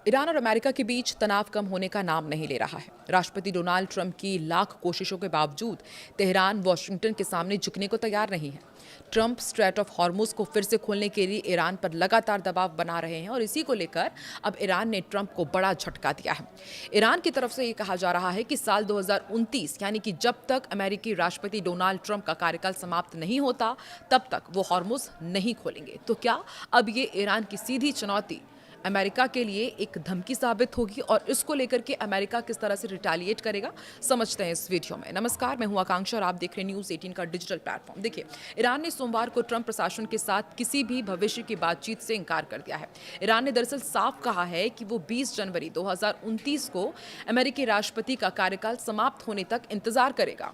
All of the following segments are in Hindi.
ईरान और अमेरिका के बीच तनाव कम होने का नाम नहीं ले रहा है। राष्ट्रपति डोनाल्ड ट्रंप की लाख कोशिशों के बावजूद तेहरान वॉशिंगटन के सामने झुकने को तैयार नहीं है। ट्रंप स्ट्रेट ऑफ हॉर्मुज को फिर से खोलने के लिए ईरान पर लगातार दबाव बना रहे हैं और इसी को लेकर अब ईरान ने ट्रंप को बड़ा झटका दिया है। ईरान की तरफ से ये कहा जा रहा है कि साल 2029 यानी कि जब तक अमेरिकी राष्ट्रपति डोनाल्ड ट्रंप का कार्यकाल समाप्त नहीं होता तब तक वो हॉर्मुज नहीं खोलेंगे। तो क्या अब ये ईरान की सीधी चुनौती अमेरिका के लिए एक धमकी साबित होगी और इसको लेकर के अमेरिका किस तरह से रिटेलिएट करेगा, समझते हैं इस वीडियो में। नमस्कार, मैं हूं आकांक्षा और आप देख रहे हैं न्यूज़ 18 का डिजिटल प्लेटफॉर्म। देखिए, ईरान ने सोमवार को ट्रंप प्रशासन के साथ किसी भी भविष्य की बातचीत से इंकार कर दिया है। ईरान ने दरअसल साफ कहा है कि वो 20 जनवरी 2029 को अमेरिकी राष्ट्रपति का कार्यकाल समाप्त होने तक इंतजार करेगा।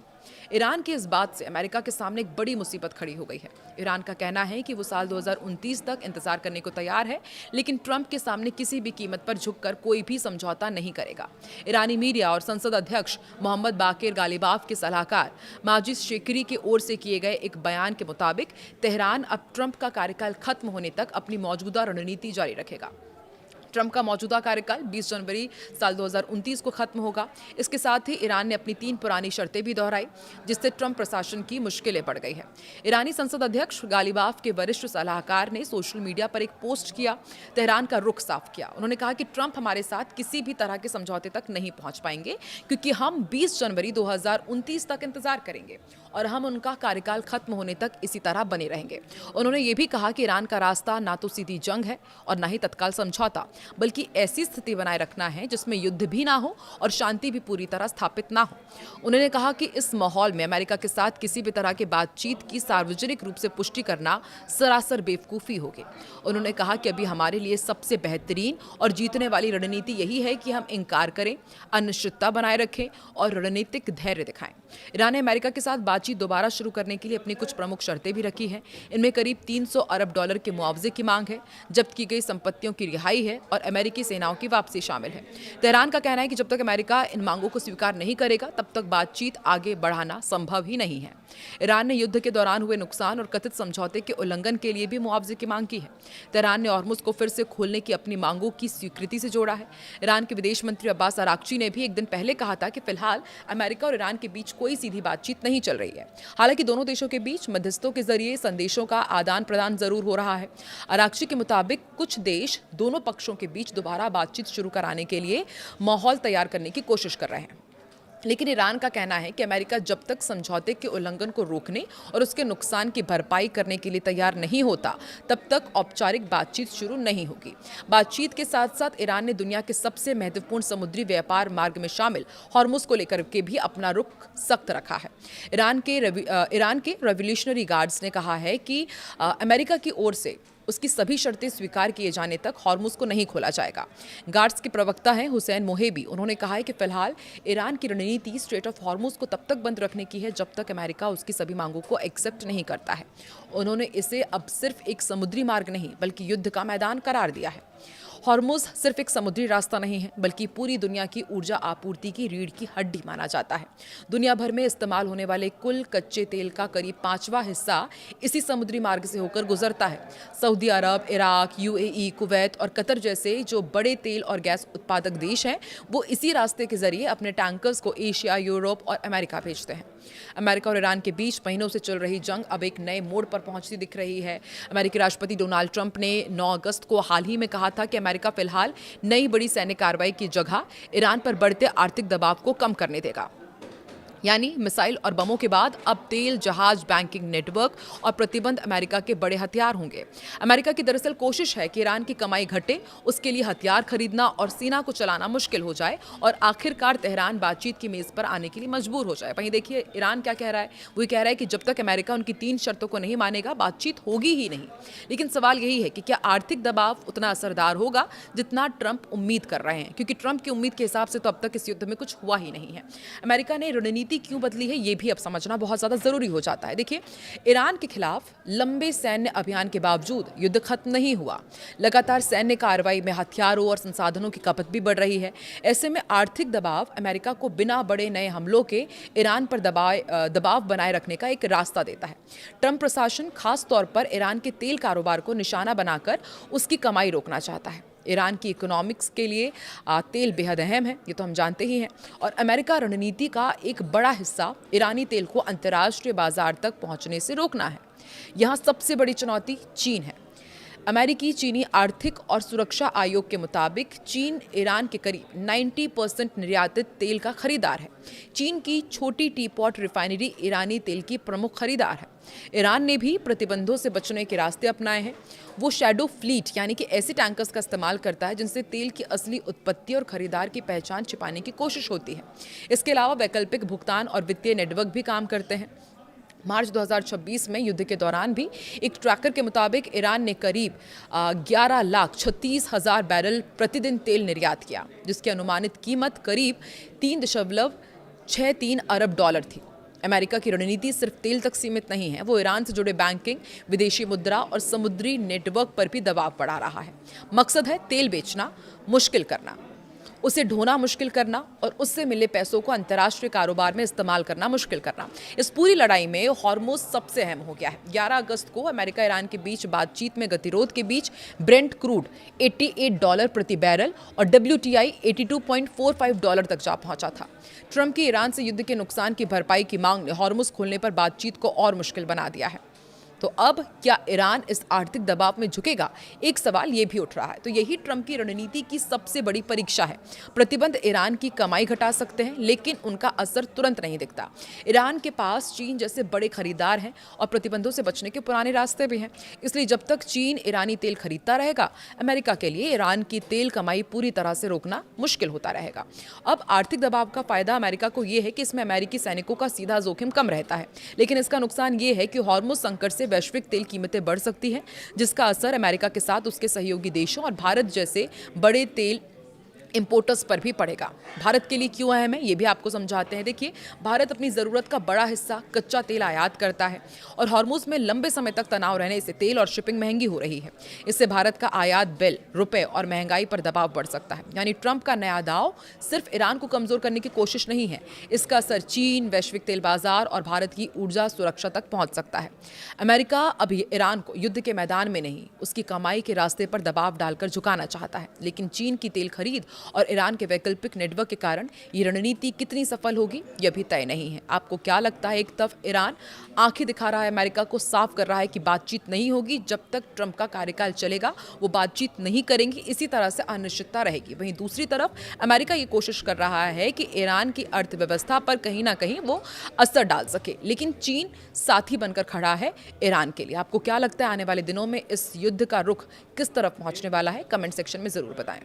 ईरान की इस बात से अमेरिका के सामने एक बड़ी मुसीबत खड़ी हो गई है। ईरान का कहना है कि वो साल 2029 तक इंतजार करने को तैयार है, लेकिन ट्रंप के सामने किसी भी कीमत पर झुककर कोई भी समझौता नहीं करेगा। ईरानी मीडिया और संसद अध्यक्ष मोहम्मद बाकिर गालिबाफ के सलाहकार माजिद शेकरी की ओर से किए गए एक बयान के मुताबिक तेहरान अब ट्रंप का कार्यकाल खत्म होने तक अपनी मौजूदा रणनीति जारी रखेगा। ट्रंप का मौजूदा कार्यकाल 20 जनवरी साल 2029 को खत्म होगा। इसके साथ ही ईरान ने अपनी 3 पुरानी शर्तें भी दोहराई, जिससे ट्रंप प्रशासन की मुश्किलें बढ़ गई है। ईरानी संसद अध्यक्ष गालिबाफ के वरिष्ठ सलाहकार ने सोशल मीडिया पर एक पोस्ट किया, तेहरान का रुख साफ किया। उन्होंने कहा कि ट्रंप हमारे साथ किसी भी तरह के समझौते तक नहीं पहुंच पाएंगे, क्योंकि हम 20 जनवरी 2029 तक इंतजार करेंगे और हम उनका कार्यकाल खत्म होने तक इसी तरह बने रहेंगे। उन्होंने ये भी कहा कि ईरान का रास्ता ना तो सीधी जंग है और ना ही तत्काल समझौता, बल्कि ऐसी स्थिति बनाए रखना है जिसमें युद्ध भी ना हो और शांति भी पूरी तरह स्थापित ना हो। उन्होंने कहा कि इस माहौल में अमेरिका के साथ किसी भी तरह की बातचीत की सार्वजनिक रूप से पुष्टि करना सरासर बेवकूफ़ी होगी। उन्होंने कहा कि अभी हमारे लिए सबसे बेहतरीन और जीतने वाली रणनीति यही है कि हम इनकार करें, अनिश्चितता बनाए रखें और रणनीतिक धैर्य दिखाएं। ईरान ने अमेरिका के साथ बातचीत दोबारा शुरू करने के लिए अपनी कुछ प्रमुख शर्तें भी रखी हैं। इनमें करीब 300 अरब डॉलर के मुआवजे की मांग है, जब्त की गई संपत्तियों की रिहाई है और अमेरिकी सेनाओं की वापसी शामिल है। तेहरान का कहना है कि जब तक अमेरिका इन मांगों को स्वीकार नहीं करेगा तब तक बातचीत आगे बढ़ाना संभव ही नहीं है। ईरान ने युद्ध के दौरान हुए नुकसान और कथित समझौते के उल्लंघन के लिए भी मुआवजे की मांग की है। तेहरान ने हॉर्मुज को फिर से खोलने की अपनी मांगों की स्वीकृति से जोड़ा है। ईरान के विदेश मंत्री अब्बास अराक्ची ने भी एक दिन पहले कहा था कि फिलहाल अमेरिका और ईरान के बीच कोई सीधी बातचीत नहीं चल रही है। हालांकि दोनों देशों के बीच मध्यस्थों के जरिए संदेशों का आदान प्रदान जरूर हो रहा है। अराक्ची के मुताबिक कुछ देश दोनों पक्षों के बीच दोबारा बातचीत शुरू कराने के लिए माहौल तैयार करने की कोशिश कर रहे हैं, लेकिन ईरान का कहना है कि अमेरिका जब तक समझौते के उल्लंघन को रोकने और उसके नुकसान की भरपाई करने के लिए तैयार नहीं होता तब तक औपचारिक बातचीत शुरू नहीं होगी। बातचीत के साथ साथ ईरान ने दुनिया के सबसे महत्वपूर्ण समुद्री व्यापार मार्ग में शामिल हॉर्मुज को लेकर के भी अपना रुख सख्त रखा है। ईरान के रेवोल्यूशनरी गार्ड्स ने कहा है कि अमेरिका की ओर से उसकी सभी शर्तें स्वीकार किए जाने तक हॉर्मुज को नहीं खोला जाएगा। गार्ड्स के प्रवक्ता हैं हुसैन मोहेबी। उन्होंने कहा है कि फिलहाल ईरान की रणनीति स्ट्रेट ऑफ हॉर्मुज को तब तक बंद रखने की है जब तक अमेरिका उसकी सभी मांगों को एक्सेप्ट नहीं करता है। उन्होंने इसे अब सिर्फ एक समुद्री मार्ग नहीं बल्कि युद्ध का मैदान करार दिया है। हॉर्मुज सिर्फ एक समुद्री रास्ता नहीं है बल्कि पूरी दुनिया की ऊर्जा आपूर्ति की रीढ़ की हड्डी माना जाता है। दुनिया भर में इस्तेमाल होने वाले कुल कच्चे तेल का करीब 5वां हिस्सा इसी समुद्री मार्ग से होकर गुजरता है। सऊदी अरब, इराक, यूएई, कुवैत और कतर जैसे जो बड़े तेल और गैस उत्पादक देश हैं, वो इसी रास्ते के जरिए अपने टैंकर्स को एशिया, यूरोप और अमेरिका भेजते हैं। अमेरिका और ईरान के बीच महीनों से चल रही जंग अब एक नए मोड़ पर पहुंचती दिख रही है। अमेरिकी राष्ट्रपति डोनाल्ड ट्रंप ने 9 अगस्त को हाल ही में कहा था कि अमेरिका फिलहाल नई बड़ी सैन्य कार्रवाई की जगह ईरान पर बढ़ते आर्थिक दबाव को कम करने देगा। यानी मिसाइल और बमों के बाद अब तेल, जहाज, बैंकिंग नेटवर्क और प्रतिबंध अमेरिका के बड़े हथियार होंगे। अमेरिका की दरअसल कोशिश है कि ईरान की कमाई घटे, उसके लिए हथियार खरीदना और सेना को चलाना मुश्किल हो जाए और आखिरकार तेहरान बातचीत की मेज पर आने के लिए मजबूर हो जाए। वहीं देखिए ईरान क्या कह रहा है, वो कह रहा है कि जब तक अमेरिका उनकी 3 शर्तों को नहीं मानेगा बातचीत होगी ही नहीं। लेकिन सवाल यही है कि क्या आर्थिक दबाव उतना असरदार होगा जितना ट्रंप उम्मीद कर रहे हैं, क्योंकि ट्रंप की उम्मीद के हिसाब से तो अब तक इस युद्ध में कुछ हुआ ही नहीं है। अमेरिका ने रणनीति क्यों बदली है ये भी अब समझना बहुत ज्यादा जरूरी हो जाता है। देखिए, ईरान के खिलाफ लंबे सैन्य अभियान के बावजूद युद्ध खत्म नहीं हुआ। लगातार सैन्य कार्रवाई में हथियारों और संसाधनों की खपत भी बढ़ रही है। ऐसे में आर्थिक दबाव अमेरिका को बिना बड़े नए हमलों के ईरान पर दबाव बनाए रखने का एक रास्ता देता है। ट्रंप प्रशासन खास तौर पर ईरान के तेल कारोबार को निशाना बनाकर उसकी कमाई रोकना चाहता है। ईरान की इकोनॉमिक्स के लिए तेल बेहद अहम है, ये तो हम जानते ही हैं। और अमेरिका रणनीति का एक बड़ा हिस्सा ईरानी तेल को अंतर्राष्ट्रीय बाजार तक पहुंचने से रोकना है। यहाँ सबसे बड़ी चुनौती चीन है। अमेरिकी चीनी आर्थिक और सुरक्षा आयोग के मुताबिक चीन ईरान के करीब 90% निर्यातित तेल का खरीदार है। चीन की छोटी टीपॉट रिफाइनरी ईरानी तेल की प्रमुख खरीदार है। ईरान ने भी प्रतिबंधों से बचने के रास्ते अपनाए हैं। वो शैडो फ्लीट यानी कि ऐसे टैंकर्स का इस्तेमाल करता है जिनसे तेल की असली उत्पत्ति और खरीदार की पहचान छिपाने की कोशिश होती है। इसके अलावा वैकल्पिक भुगतान और वित्तीय नेटवर्क भी काम करते हैं। मार्च 2026 में युद्ध के दौरान भी एक ट्रैकर के मुताबिक ईरान ने करीब 11,36,000 बैरल प्रतिदिन तेल निर्यात किया, जिसकी अनुमानित कीमत करीब 3.63 अरब डॉलर थी। अमेरिका की रणनीति सिर्फ तेल तक सीमित नहीं है, वो ईरान से जुड़े बैंकिंग, विदेशी मुद्रा और समुद्री नेटवर्क पर भी दबाव बढ़ा रहा है। मकसद है तेल बेचना मुश्किल करना, उसे ढोना मुश्किल करना और उससे मिले पैसों को अंतर्राष्ट्रीय कारोबार में इस्तेमाल करना मुश्किल करना। इस पूरी लड़ाई में हॉर्मुज सबसे अहम हो गया है। 11 अगस्त को अमेरिका ईरान के बीच बातचीत में गतिरोध के बीच ब्रेंट क्रूड $88 प्रति बैरल और WTI $82.45 तक जा पहुंचा था। ट्रंप की ईरान से युद्ध के नुकसान की भरपाई की मांग ने हॉर्मुज खोलने पर बातचीत को और मुश्किल बना दिया है। तो अब क्या ईरान इस आर्थिक दबाव में झुकेगा? एक सवाल ये भी उठ रहा है। तो यही ट्रंप की रणनीति की सबसे बड़ी परीक्षा है। प्रतिबंध ईरान की कमाई घटा सकते हैं, लेकिन उनका असर तुरंत नहीं दिखता। ईरान के पास चीन जैसे बड़े खरीदार हैं और प्रतिबंधों से बचने के पुराने रास्ते भी हैं। इसलिए जब तक चीन ईरानी तेल खरीदता रहेगा, अमेरिका के लिए ईरान की तेल कमाई पूरी तरह से रोकना मुश्किल होता रहेगा। अब आर्थिक दबाव का फायदा अमेरिका को यह है कि इसमें अमेरिकी सैनिकों का सीधा जोखिम कम रहता है, लेकिन इसका नुकसान ये है कि हॉर्मुज संकट से वैश्विक तेल कीमतें बढ़ सकती हैं, जिसका असर अमेरिका के साथ उसके सहयोगी देशों और भारत जैसे बड़े तेल इंपोर्टर्स पर भी पड़ेगा। भारत के लिए क्यों अहम है, ये भी आपको समझाते हैं। देखिए, भारत अपनी ज़रूरत का बड़ा हिस्सा कच्चा तेल आयात करता है और हॉर्मुज में लंबे समय तक तनाव रहने से तेल और शिपिंग महंगी हो रही है। इससे भारत का आयात बिल, रुपए और महंगाई पर दबाव बढ़ सकता है। यानी ट्रंप का नया दाव सिर्फ ईरान को कमज़ोर करने की कोशिश नहीं है, इसका असर चीन, वैश्विक तेल बाजार और भारत की ऊर्जा सुरक्षा तक पहुँच सकता है। अमेरिका अभी ईरान को युद्ध के मैदान में नहीं, उसकी कमाई के रास्ते पर दबाव डालकर झुकाना चाहता है, लेकिन चीन की तेल खरीद और ईरान के वैकल्पिक नेटवर्क के कारण ये रणनीति कितनी सफल होगी, यह भी तय नहीं है। आपको क्या लगता है? एक तरफ ईरान आंखें दिखा रहा है, अमेरिका को साफ कर रहा है कि बातचीत नहीं होगी जब तक ट्रंप का कार्यकाल चलेगा, वो बातचीत नहीं करेंगी, इसी तरह से अनिश्चितता रहेगी। वहीं दूसरी तरफ अमेरिका ये कोशिश कर रहा है कि ईरान की अर्थव्यवस्था पर कहीं ना कहीं वो असर डाल सके, लेकिन चीन साथी बनकर खड़ा है ईरान के लिए। आपको क्या लगता है आने वाले दिनों में इस युद्ध का रुख किस तरफ पहुंचने वाला है? कमेंट सेक्शन में जरूर बताएं।